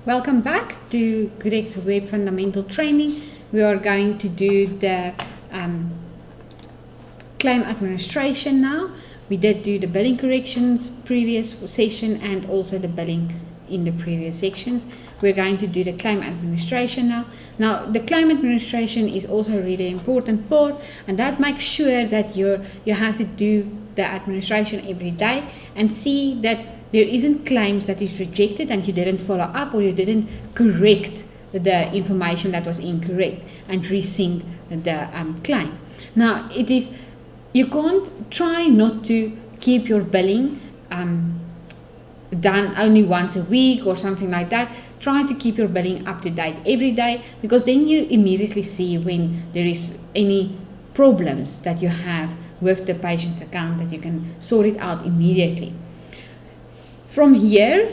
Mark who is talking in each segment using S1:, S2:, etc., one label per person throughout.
S1: Welcome back to GoodX Web Fundamental Training. We are going to do the claim administration now. We did do the billing corrections previous session and also the billing in the previous sections. We're going to do the claim administration now. Now the claim administration is also a really important part, and that makes sure that you have to do the administration every day and see that there isn't claims that is rejected and you didn't follow up or you didn't correct the information that was incorrect and resend the claim. Now you can't try not to keep your billing done only once a week or something like that. Try to keep your billing up to date every day, because then you immediately see when there is any problems that you have with the patient's account, that you can sort it out immediately. From here,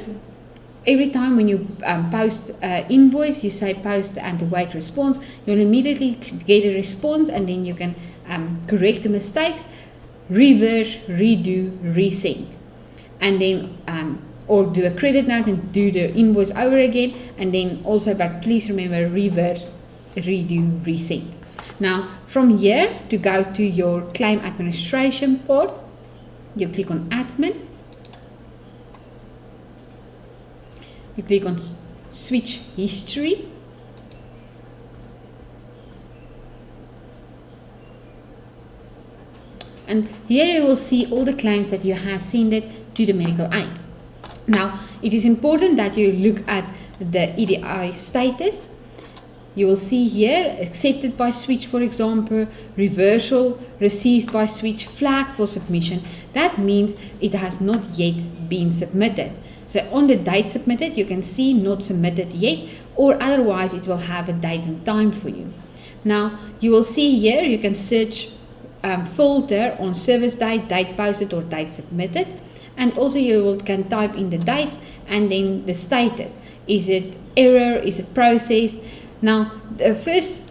S1: every time when you post invoice, you say post and await response, you'll immediately get a response, and then you can correct the mistakes, reverse, redo, resend, and then or do a credit note and do the invoice over again, and then also, but please remember, reverse, redo, resend. Now from here, to go to your claim administration part, you click on admin. You click on switch history, and here you will see all the claims that you have sent it to the medical aid. Now it is important that you look at the EDI status. You will see here accepted by switch, for example, reversal, received by switch, flag for submission. That means it has not yet been submitted. So on the date submitted, you can see not submitted yet, or otherwise it will have a date and time for you. Now you will see here you can search filter on service date, date posted or date submitted, and also you can type in the dates and then the status. Is it error? Is it processed? Now the first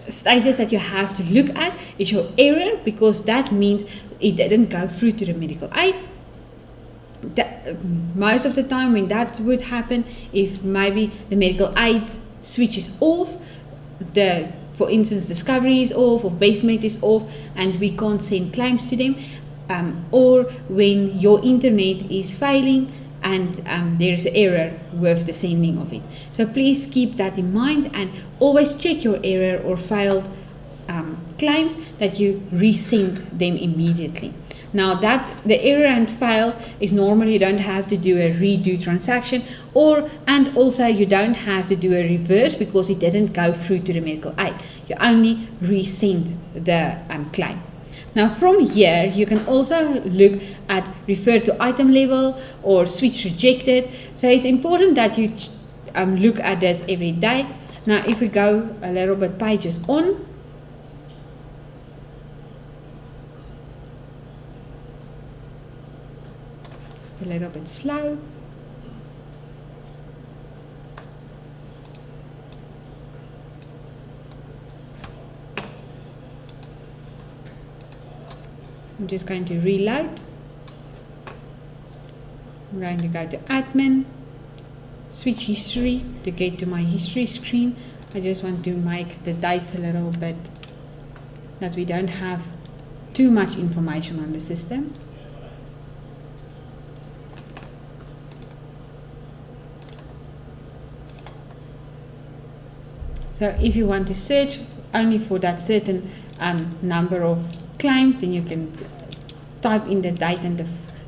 S1: status that you have to look at is your error, because that means it didn't go through to the medical aid. Most of the time when that would happen, if maybe the medical aid switch is off, for instance discovery is off or basement is off, and we can't send claims to them, or when your internet is failing and there's an error with the sending of it. So please keep that in mind, and always check your error or failed claims that you resend them immediately. Now that the error and fail is normally you don't have to do a redo transaction, and also you don't have to do a reverse because it didn't go through to the medical aid. You only resend the claim. Now from here you can also look at refer to item level or switch rejected. So it's important that you look at this every day. Now if we go a little bit pages on, a little bit slow. I'm just going to reload. I'm going to go to admin, switch history to get to my history screen. I just want to make the dates a little bit, that we don't have too much information on the system. So if you want to search only for that certain number of claims, then you can type in the date and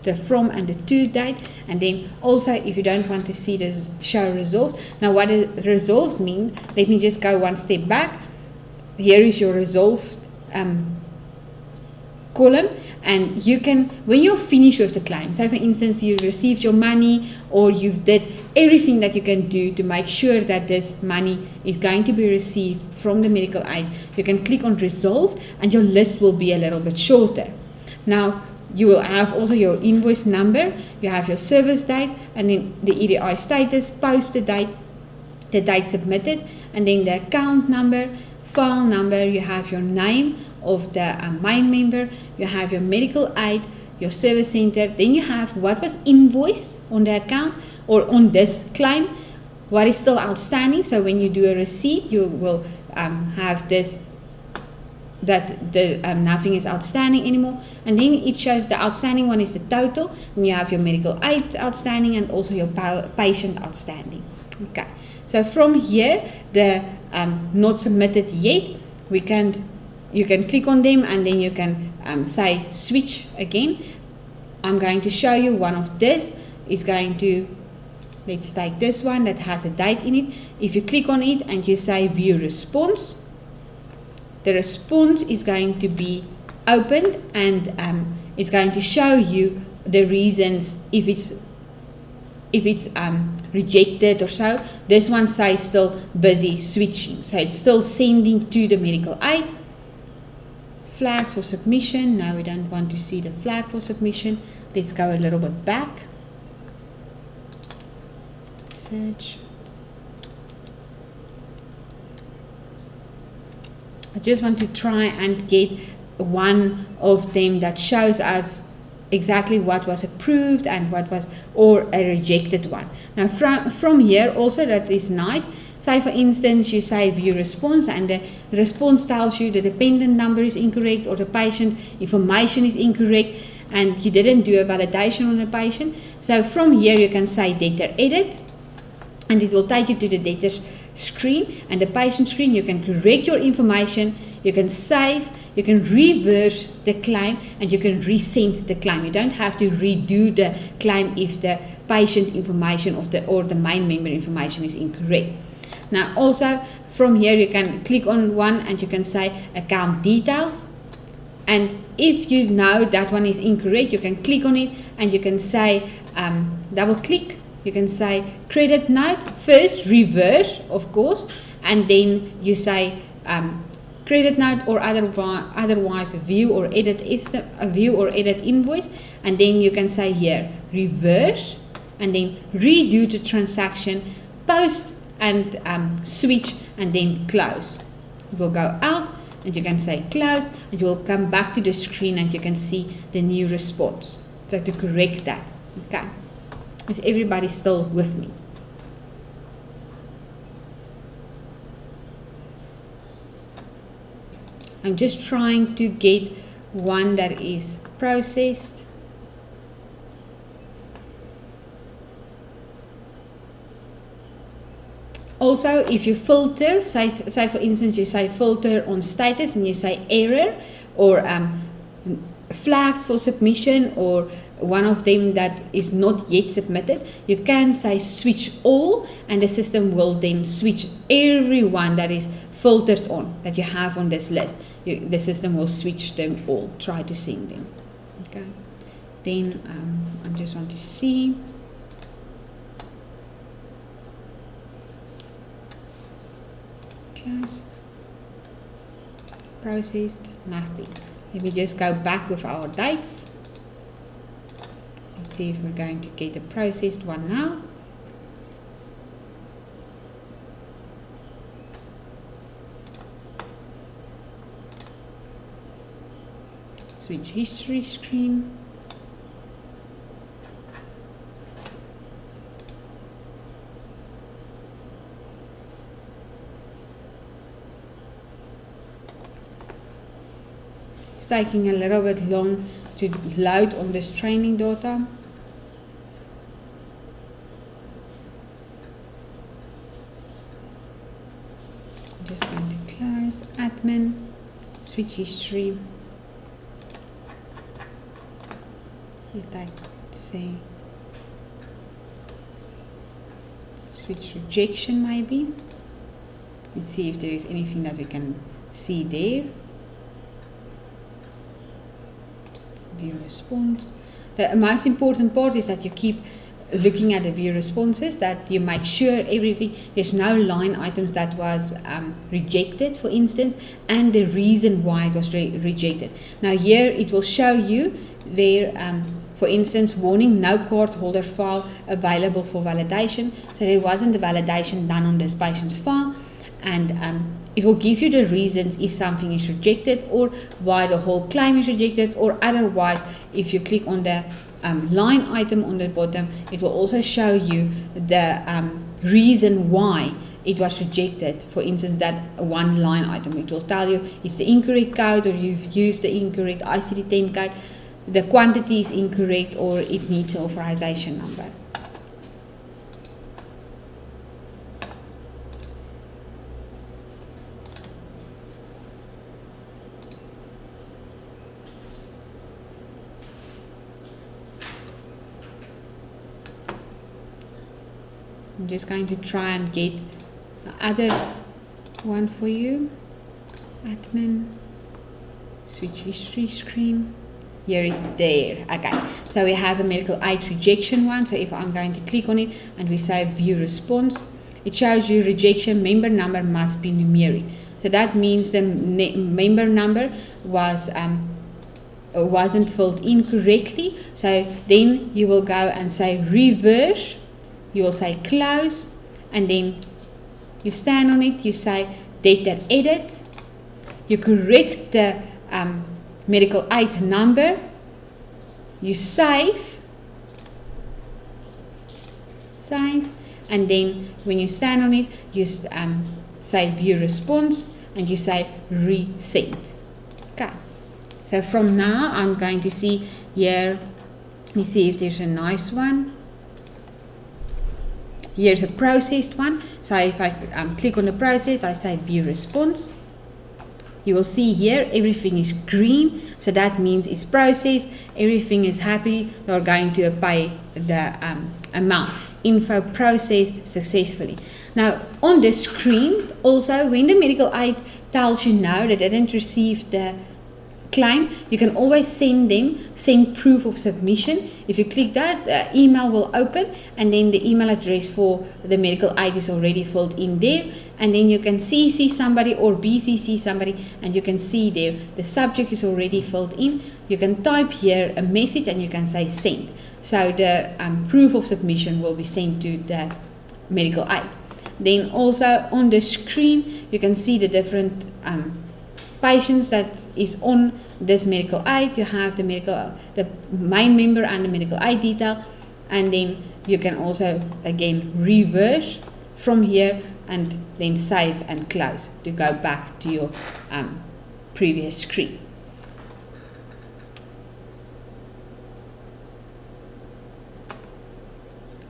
S1: the from and the to date. And then also if you don't want to see this show resolved. Now what does resolved mean? Let me just go one step back. Here is your resolved column, and you can, when you're finished with the claim, say for instance you received your money or you've did everything that you can do to make sure that this money is going to be received from the medical aid, you can click on resolve and your list will be a little bit shorter. Now you will have also your invoice number, you have your service date, and then the EDI status, posted date, the date submitted, and then the account number, file number, you have your name of the main member, you have your medical aid, your service center, then you have what was invoiced on the account or on this claim, what is still outstanding. So when you do a receipt, you will have this, that the nothing is outstanding anymore, and then it shows the outstanding one is the total, and you have your medical aid outstanding and also your patient outstanding. Okay, so from here, the not submitted yet, you can click on them, and then you can say switch again. I'm going to show you one of this is going to, let's take this one that has a date in it. If you click on it and you say view response, the response is going to be opened, and it's going to show you the reasons if it's rejected or so. This one says still busy switching, so it's still sending to the medical aid. Flag for submission. Now we don't want to see the flag for submission. Let's go a little bit back. Search. I just want to try and get one of them that shows us exactly what was approved and what was, or a rejected one. Now from here also, that is nice. Say for instance you say view response, and the response tells you the dependent number is incorrect or the patient information is incorrect, and you didn't do a validation on the patient. So from here you can say data edit, and it will take you to the data screen and the patient screen. You can correct your information, you can save, you can reverse the claim, and you can resend the claim. You don't have to redo the claim if the patient information or the main member information is incorrect. Now also from here you can click on one and you can say account details, and if you know that one is incorrect, you can click on it and you can say double click. You can say credit note, first reverse of course, and then you say credit note or otherwise view or edit invoice, and then you can say here reverse, and then redo the transaction, post and switch, and then close. It will go out and you can say close, and you will come back to the screen and you can see the new response. So to correct that. Okay, is everybody still with me? I'm just trying to get one that is processed. Also, if you filter, say for instance you say filter on status and you say error or flagged for submission, or one of them that is not yet submitted, you can say switch all, and the system will then switch everyone that is filtered on that you have on this list. The system will switch them all, try to send them. Okay, then I just want to see. Close. Processed, nothing. Let me just go back with our dates. Let's see if we're going to get a processed one now. Switch history screen. It's taking a little bit long to load on this training data. I'm just going to close admin, switch history. Let that say switch rejection maybe. Let's see if there is anything that we can see there. View response. The most important part is that you keep looking at the view responses, that you make sure everything, there's no line items that was rejected, for instance, and the reason why it was rejected. Now here it will show you there, for instance, warning, no card holder file available for validation. So there wasn't a validation done on this patient's file, and it will give you the reasons if something is rejected or why the whole claim is rejected, or otherwise if you click on the line item on the bottom, it will also show you the reason why it was rejected. For instance, that one line item, it will tell you it's the incorrect code, or you've used the incorrect ICD-10 code, the quantity is incorrect, or it needs an authorization number. I'm just going to try and get the other one for you. Admin, switch history screen. Here is there. Okay, so we have a medical aid rejection one. So if I'm going to click on it and we say view response, it shows you rejection member number must be numeric. So that means the member number was wasn't filled in correctly. So then you will go and say reverse. You will say close, and then you stand on it, you say data edit, you correct the medical aid number, you save, and then when you stand on it, you say view response, and you say resend. Okay, so from now I'm going to see here, let me see if there's a nice one. Here's a processed one. So if I click on the process, I say view response. You will see here everything is green. So that means it's processed. Everything is happy. You're going to pay the amount. Info processed successfully. Now on the screen, also when the medical aid tells you no, they didn't receive the claim, you can always send proof of submission. If you click that, the email will open, and then the email address for the medical aid is already filled in there, and then you can CC somebody or BCC somebody, and you can see there the subject is already filled in. You can type here a message and you can say send. So the proof of submission will be sent to the medical aid. Then also on the screen you can see the different patients that is on this medical aid. You have the main member and the medical aid detail, and then you can also again reverse from here and then save and close to go back to your previous screen.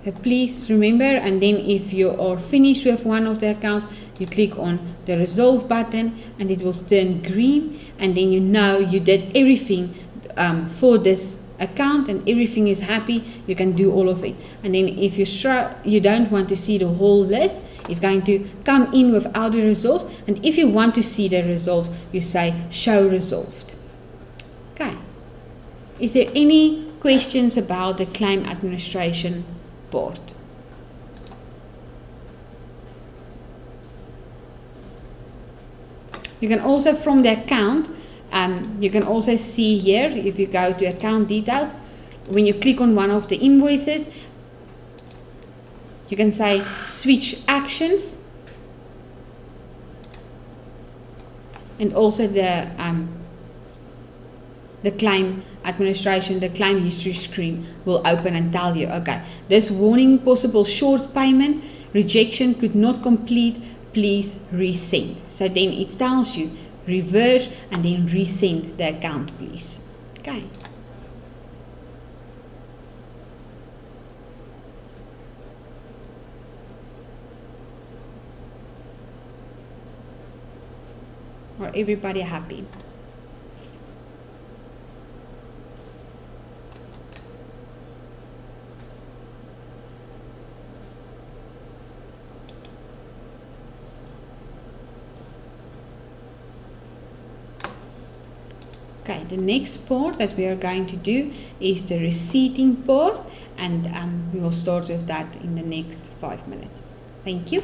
S1: So please remember, and then if you are finished with one of the accounts, you click on the resolve button and it will turn green, and then you know you did everything for this account and everything is happy. You can do all of it. And then if you don't want to see the whole list, it's going to come in without the results, and if you want to see the results, you say show resolved. Okay, is there any questions about the claim administration part? You can also from the account, you can also see here, if you go to account details, when you click on one of the invoices, you can say switch actions, and also the claim administration, the claim history screen will open and tell you, okay, this warning, possible short payment, rejection, could not complete, please resend. So then it tells you reverse and then resend the account, please. Okay. Are everybody happy? Okay, the next part that we are going to do is the receipting part, and we will start with that in the next 5 minutes. Thank you.